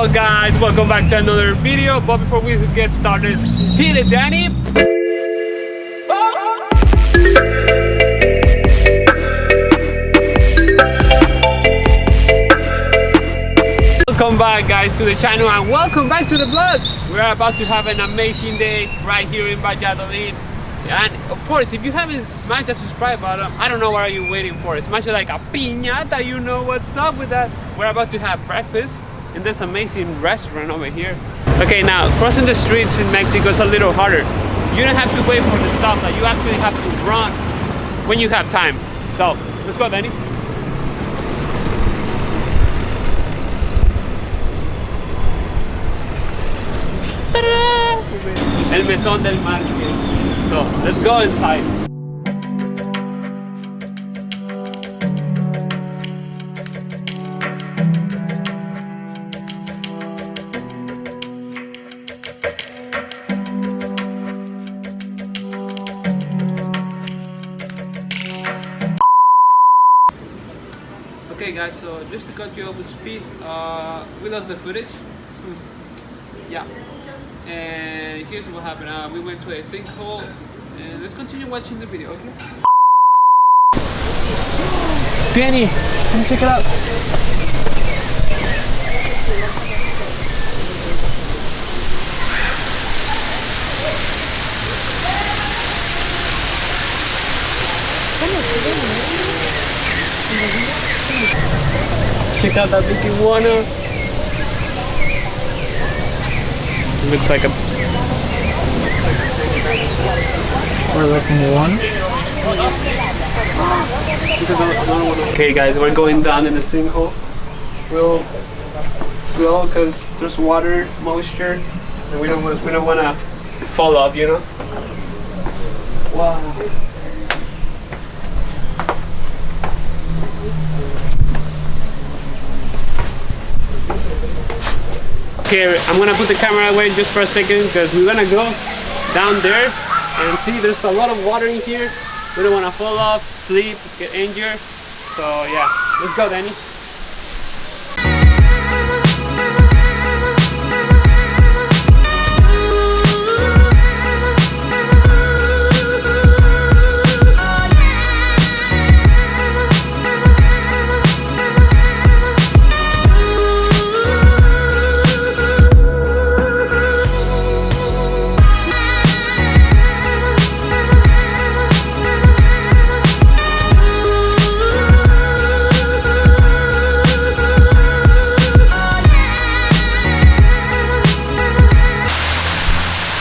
Hello guys, welcome back to another video. But before we get started, hit it, Danny. Welcome back guys to the channel and welcome back to the vlog. We're about to have an amazing day right here in Valladolid. And of course, if you haven't smashed the subscribe button, I don't know what are you waiting for. Smash it like a piñata, you know what's up with that. We're about to have breakfast in this amazing restaurant over here. Okay, now crossing the streets in Mexico is a little harder. You don't have to wait for the stop, like you actually have to run when you have time. So let's go, Danny. El mesón del market. So let's go inside. Okay guys, so just to cut you up with speed, we lost the footage. Yeah. And here's what happened. We went to a sinkhole, and let's continue watching the video, okay? Danny, come check it out. Check out that big iguana. Looks like a... We're looking one. Okay guys, we're going down in the sinkhole real slow because there's water, moisture, and we don't want to fall off, you know? Wow. Okay, I'm gonna put the camera away just for a second because we're gonna go down there and see there's a lot of water in here. We don't wanna fall off, sleep, get injured. So yeah, let's go, Danny.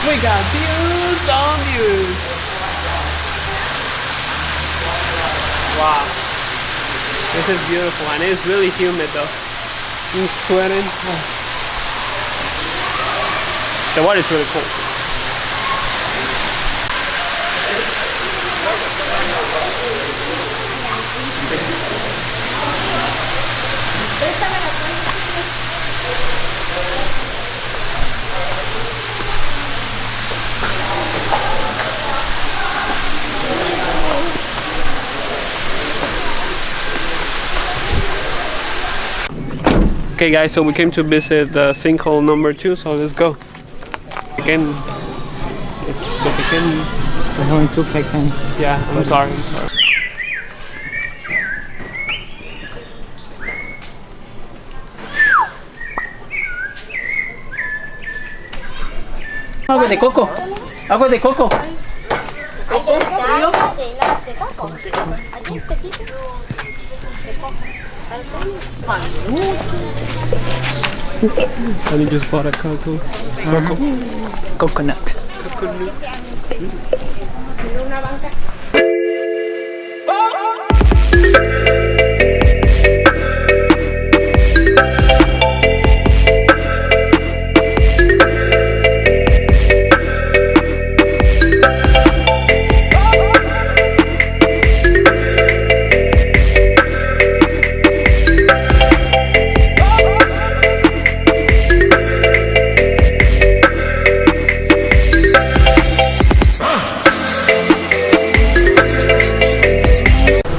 We got views on views. Wow. This is beautiful and it's really humid though. I'm sweating. Oh. The water is really cold. Okay guys, so we came to visit the sinkhole number 2, so let's go. Again, there's only 2 seconds. Yeah, I'm sorry. Agua de coco. Agua de coco. Sonny just bought a coconut. Coconut.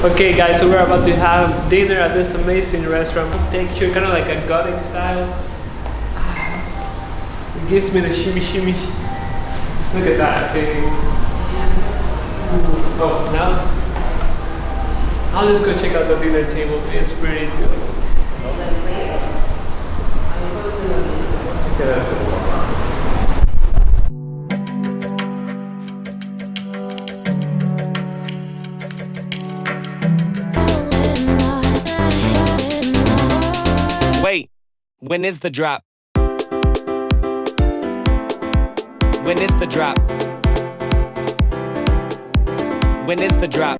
Okay guys, so we're about to have dinner at this amazing restaurant. Texture, kind of like a gothic style. It gives me the shimmy shimmy. Look at that thing. Oh, now let's go check out the dinner table. It's pretty good. Wait, when is the drop? When is the drop? When is the drop?